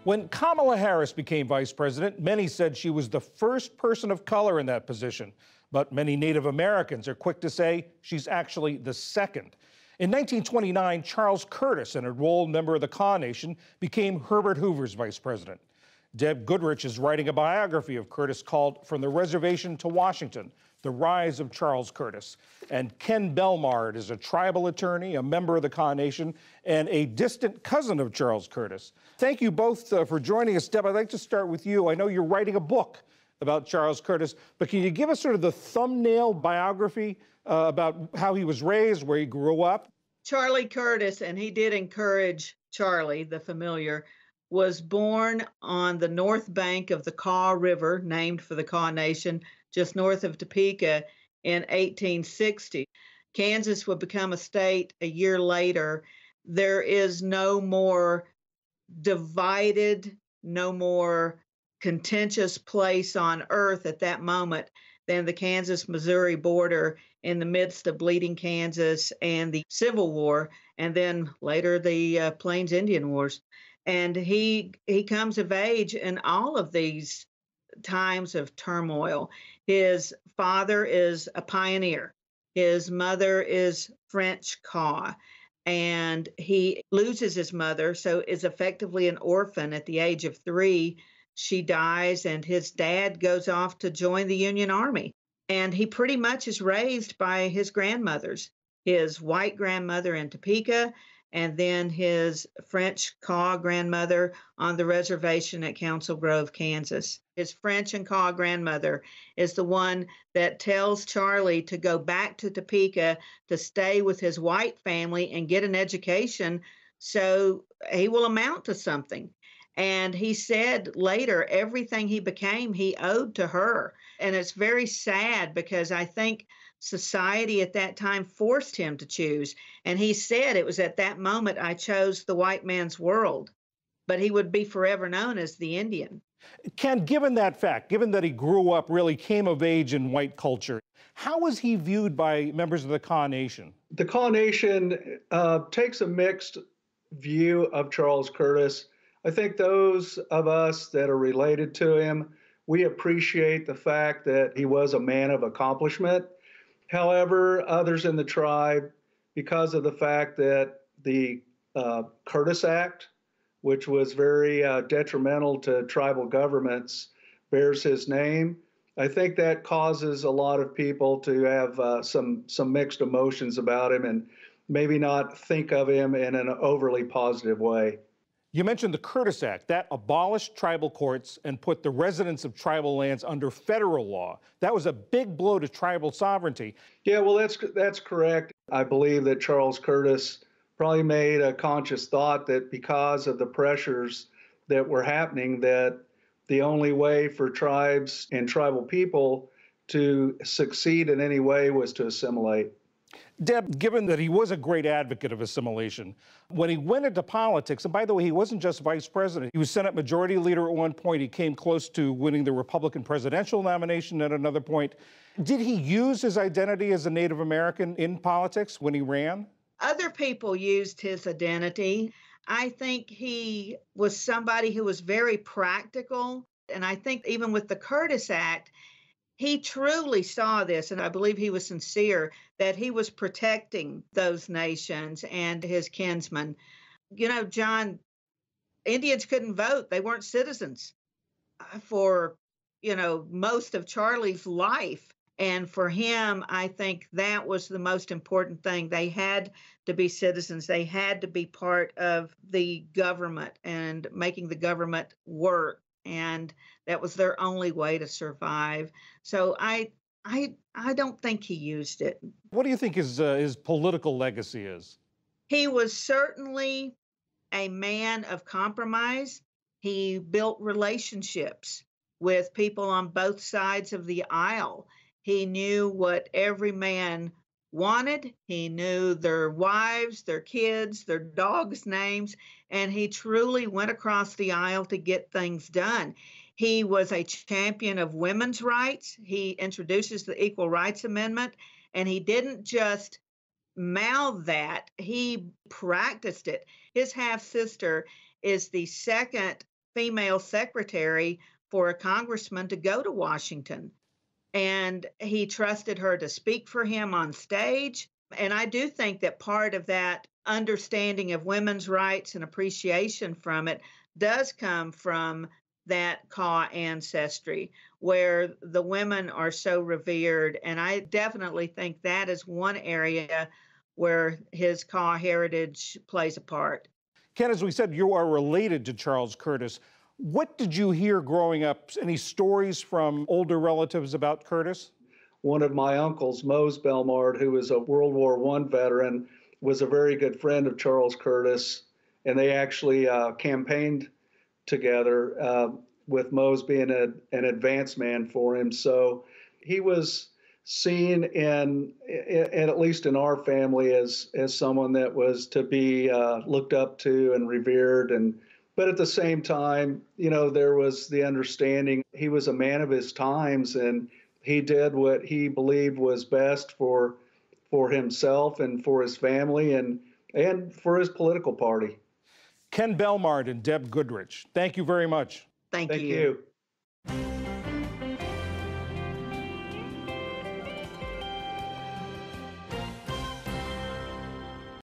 When Kamala Harris became vice president, many said she was the first person of color in that position. But many Native Americans are quick to say she's actually the second. In 1929, Charles Curtis, an enrolled member of the Kaw Nation, became Herbert Hoover's vice president. Deb Goodrich is writing a biography of Curtis called From the Reservation to Washington: The Rise of Charles Curtis. And Ken Belmard is a tribal attorney, a member of the Kaw Nation, and a distant cousin of Charles Curtis. Thank you both for joining us. Deb, I'd like to start with you. I know you're writing a book about Charles Curtis, but can you give us sort of the thumbnail biography about how he was raised, where he grew up? Charlie Curtis, and he did encourage Charlie, the familiar, was born on the north bank of the Kaw River, named for the Kaw Nation, just north of Topeka in 1860. Kansas would become a state a year later. There is no more divided, no more contentious place on earth at that moment than the Kansas-Missouri border in the midst of bleeding Kansas and the Civil War, and then later the Plains Indian Wars. And he comes of age in all of these times of turmoil. His father is a pioneer. His mother is French Kaw, and he loses his mother, so is effectively an orphan at the age of 3. She dies, and his dad goes off to join the Union Army. And he pretty much is raised by his grandmothers, his white grandmother in Topeka, and then his French Kaw grandmother on the reservation at Council Grove, Kansas. His French and Kaw grandmother is the one that tells Charlie to go back to Topeka to stay with his white family and get an education so he will amount to something. And he said later, everything he became, he owed to her. And it's very sad because I think society at that time forced him to choose. And he said it was at that moment I chose the white man's world, but he would be forever known as the Indian. Ken, given that fact, given that he grew up, really came of age in white culture, how was he viewed by members of the Kaw Nation? The Kaw Nation takes a mixed view of Charles Curtis. I think those of us that are related to him, we appreciate the fact that he was a man of accomplishment. However, others in the tribe, because of the fact that the Curtis Act, which was very detrimental to tribal governments, bears his name, I think that causes a lot of people to have some mixed emotions about him and maybe not think of him in an overly positive way. You mentioned the Curtis Act. That abolished tribal courts and put the residents of tribal lands under federal law. That was a big blow to tribal sovereignty. Yeah, well, that's correct. I believe that Charles Curtis probably made a conscious thought that because of the pressures that were happening, that the only way for tribes and tribal people to succeed in any way was to assimilate. Deb, given that he was a great advocate of assimilation, when he went into politics, and by the way, he wasn't just vice president, he was Senate Majority Leader at one point. He came close to winning the Republican presidential nomination at another point. Did he use his identity as a Native American in politics when he ran? Other people used his identity. I think he was somebody who was very practical. And I think even with the Curtis Act, he truly saw this, and I believe he was sincere, that he was protecting those nations and his kinsmen. You know, John, Indians couldn't vote. They weren't citizens for, most of Charlie's life. And for him, I think that was the most important thing. They had to be citizens. They had to be part of the government and making the government work. And that was their only way to survive. So I don't think he used it. What do you think his political legacy is? He was certainly a man of compromise. He built relationships with people on both sides of the aisle. He knew what every man wanted. He knew their wives, their kids, their dogs' names, and he truly went across the aisle to get things done. He was a champion of women's rights. He introduces the Equal Rights Amendment, and he didn't just mouth that, he practiced it. His half-sister is the second female secretary for a congressman to go to Washington. And he trusted her to speak for him on stage. And I do think that part of that understanding of women's rights and appreciation from it does come from that Kaw ancestry, where the women are so revered. And I definitely think that is one area where his Kaw heritage plays a part. Ken, as we said, you are related to Charles Curtis. What did you hear growing up? Any stories from older relatives about Curtis? One of my uncles, Mose Belmard, who was a World War I veteran, was a very good friend of Charles Curtis, and they actually campaigned together, with Mose being an advance man for him. So he was seen at least in our family, as someone that was to be looked up to and revered. But at the same time, there was the understanding he was a man of his times, and he did what he believed was best for himself and for his family and for his political party. Ken Belmard and Deb Goodrich, thank you very much. Thank Thank you. you.